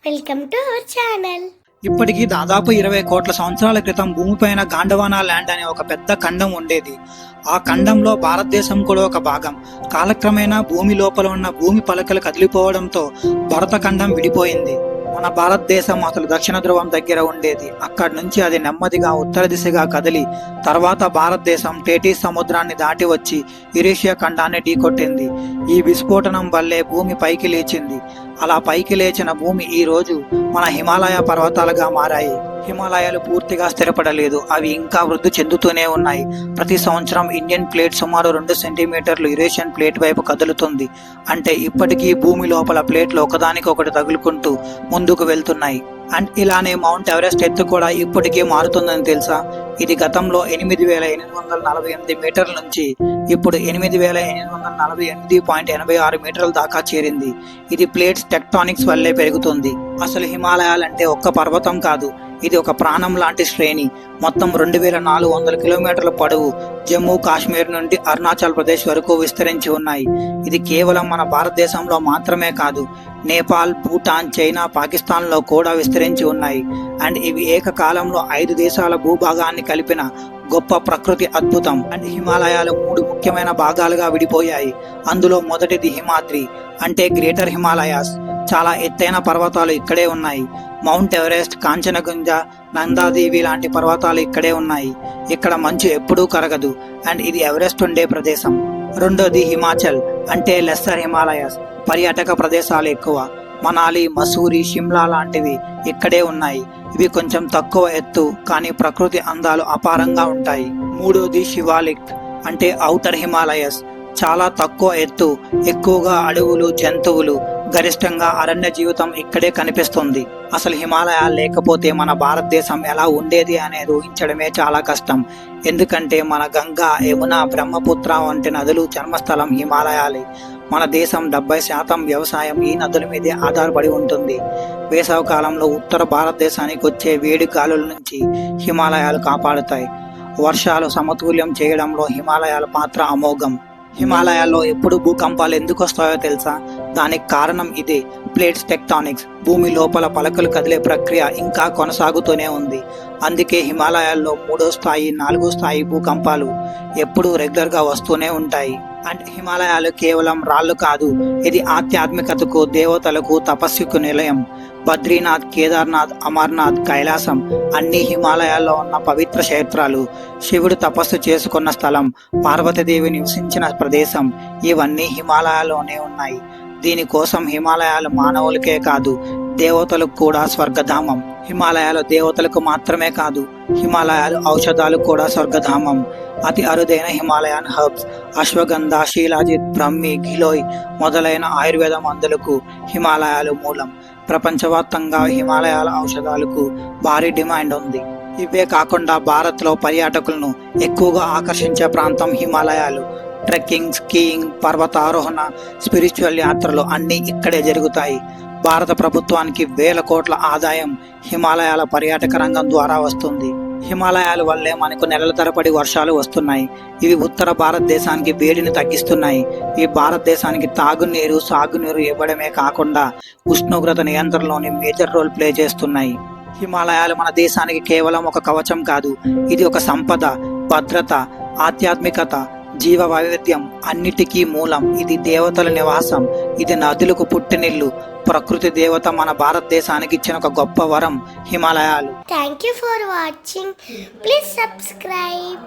Welcome to our channel. ఇప్పటికీ దాదాపు 20 కోట్ల సంవత్సరాల క్రితం భూమిపైన గాండవానా ల్యాండ్ అనే ఒక పెద్ద ఖండం ఉండేది. ఆ ఖండంలో భారతదేశం కూడా ఒక భాగం. కాలక్రమేణా భూమి లోపల ఉన్న భూమి పలకలు కదిలిపోవడంతో భరత ఖండం విడిపోయింది. మన భారతదేశం అసలు దక్షిణ ధ్రువం దగ్గర ఉండేది. అక్కడి నుంచి అది నెమ్మదిగా ఉత్తర దిశగా కదిలి తర్వాత భారతదేశం టేటీస్ సముద్రాన్ని దాటి వచ్చి యురేషియా ఖండాన్ని ఢీకొట్టింది. ఈ విస్ఫోటనం వల్లే భూమి పైకి లేచింది. అలా పైకి లేచిన భూమి ఈ రోజు మన హిమాలయ పర్వతాలుగా మారాయి. హిమాలయాలు పూర్తిగా స్థిరపడలేదు, అవి ఇంకా వృద్ధి చెందుతూనే ఉన్నాయి. ప్రతి సంవత్సరం ఇండియన్ ప్లేట్ సుమారు 2 సెంటీమీటర్లు యురేషియన్ ప్లేట్ వైపు కదులుతుంది. అంటే ఇప్పటికీ భూమి లోపల ప్లేట్లు ఒకదానికొకటి తగులుకుంటూ ముందుకు వెళ్తున్నాయి. అండ్ ఇలానే మౌంట్ ఎవరెస్ట్ ఎత్తు కూడా ఇప్పటికీ మారుతుందని తెలుసా? ఇది గతంలో 8,848 మీటర్ల నుంచి ఇప్పుడు 8,848.86 మీటర్ల దాకా చేరింది. ఇది ప్లేట్స్ టెక్టానిక్స్ వల్లే పెరుగుతుంది. అసలు హిమాలయాలంటే ఒక్క పర్వతం కాదు, ఇది ఒక ప్రాణం లాంటి శ్రేణి. మొత్తం 2,400 కిలోమీటర్ల పొడవు జమ్మూ కాశ్మీర్ నుండి అరుణాచల్ ప్రదేశ్ వరకు విస్తరించి ఉన్నాయి. ఇది కేవలం మన భారతదేశంలో మాత్రమే కాదు, నేపాల్, భూటాన్, చైనా, పాకిస్తాన్ లో కూడా విస్తరించి ఉన్నాయి. అండ్ ఇవి ఏకకాలంలో 5 దేశాల భూభాగాన్ని కలిపిన గొప్ప ప్రకృతి అద్భుతం. అండ్ హిమాలయాలు 3 ముఖ్యమైన భాగాలుగా విడిపోయాయి. అందులో మొదటిది హిమాద్రి, అంటే గ్రేటర్ హిమాలయాస్. చాలా ఎత్తైన పర్వతాలు ఇక్కడే ఉన్నాయి. మౌంట్ ఎవరెస్ట్, కాంచనగుంజ, నందాదేవి లాంటి పర్వతాలు ఇక్కడే ఉన్నాయి. ఇక్కడ మంచు ఎప్పుడూ కరగదు అండ్ ఇది ఎవరెస్ట్ ఉండే ప్రదేశం. రెండోది హిమాచల్, అంటే లెస్సర్ హిమాలయాస్. పర్యాటక ప్రదేశాలు ఎక్కువ. మనాలి, మసూరి, షిమ్లా లాంటివి ఇక్కడే ఉన్నాయి. ఇవి కొంచెం తక్కువ ఎత్తు, కానీ ప్రకృతి అందాలు అపారంగా ఉంటాయి. మూడోది శివాలిక్, అంటే ఔటర్ హిమాలయస్. చాలా తక్కువ ఎత్తు, ఎక్కువగా అడవులు, జంతువులు, గరిష్టంగా అరణ్య జీవితం ఇక్కడే కనిపిస్తుంది. అసలు హిమాలయాలు లేకపోతే మన భారతదేశం ఎలా ఉండేది అనేది ఊహించడమే చాలా కష్టం. ఎందుకంటే మన గంగా, యమున, బ్రహ్మపుత్ర వంటి నదులు జన్మస్థలం హిమాలయాలే. మన దేశం 70% వ్యవసాయం ఈ నదుల మీదే ఆధారపడి ఉంటుంది. వేసవి కాలంలో ఉత్తర భారతదేశానికి వచ్చే వేడి గాలుల నుంచి హిమాలయాలు కాపాడుతాయి. వర్షాలు సమతుల్యం చేయడంలో హిమాలయాల పాత్ర అమోఘం. హిమాలయాల్లో ఎప్పుడు భూకంపాలు ఎందుకు వస్తాయో తెలుసా? దానికి కారణం ఇదే, ప్లేట్స్ టెక్టానిక్స్. భూమి లోపల పలకలు కదిలే ప్రక్రియ ఇంకా కొనసాగుతూనే ఉంది. అందుకే హిమాలయాల్లో 3వ స్థాయి, 4వ స్థాయి భూకంపాలు ఎప్పుడూ రెగ్యులర్గా వస్తూనే ఉంటాయి. అండ్ హిమాలయాలు కేవలం రాళ్ళు కాదు, ఇది ఆధ్యాత్మికతకు, దేవతలకు, తపస్సుకు నిలయం. బద్రీనాథ్, కేదార్నాథ్, అమర్నాథ్, కైలాసం అన్ని హిమాలయాల్లో ఉన్న పవిత్ర క్షేత్రాలు. శివుడు తపస్సు చేసుకున్న స్థలం, పార్వతీదేవి నివసించిన ప్రదేశం, ఇవన్నీ హిమాలయాల్లోనే ఉన్నాయి. దీనికోసం హిమాలయాలు మానవులకే కాదు, దేవతలకు కూడా స్వర్గధామం. హిమాలయాలు దేవతలకు మాత్రమే కాదు, హిమాలయాలు ఔషధాలు కూడా స్వర్గధామం. అతి అరుదైన హిమాలయన్ హర్బ్స్, అశ్వగంధ, శీలాజిత్, బ్రహ్మి, గిలోయ్ మొదలైన ఆయుర్వేద మందులకు హిమాలయాలు మూలం. ప్రపంచవ్యాప్తంగా హిమాలయాల ఔషధాలకు భారీ డిమాండ్ ఉంది. ఇవే కాకుండా భారత్లో పర్యాటకులను ఎక్కువగా ఆకర్షించే ప్రాంతం హిమాలయాలు. ట్రెక్కింగ్, స్కీయింగ్, పర్వతారోహణ, స్పిరిచువల్ యాత్రలు అన్నీ ఇక్కడే జరుగుతాయి. భారత ప్రభుత్వానికి వేల కోట్ల ఆదాయం హిమాలయాల పర్యాటక రంగం ద్వారా వస్తుంది. హిమాలయాల వల్లే మనకు నెలల తరబడి వర్షాలు వస్తున్నాయి. ఇవి ఉత్తర భారతదేశానికి వేడిని తగ్గిస్తున్నాయి. ఈ భారతదేశానికి తాగునీరు, సాగునీరు ఇవ్వడమే కాకుండా ఉష్ణోగ్రత నియంత్రణలోని మేజర్ రోల్ ప్లే చేస్తున్నాయి. హిమాలయాలు మన దేశానికి కేవలం ఒక కవచం కాదు, ఇది ఒక సంపద, భద్రత, ఆధ్యాత్మికత, జీవ వైవిధ్యం అన్నిటికీ మూలం. ఇది దేవతల నివాసం, ఇది నదులకు పుట్టినిల్లు. ప్రకృతి దేవత మన భారతదేశానికి ఇచ్చిన ఒక గొప్ప వరం హిమాలయాలు. Thank you for watching. Please subscribe.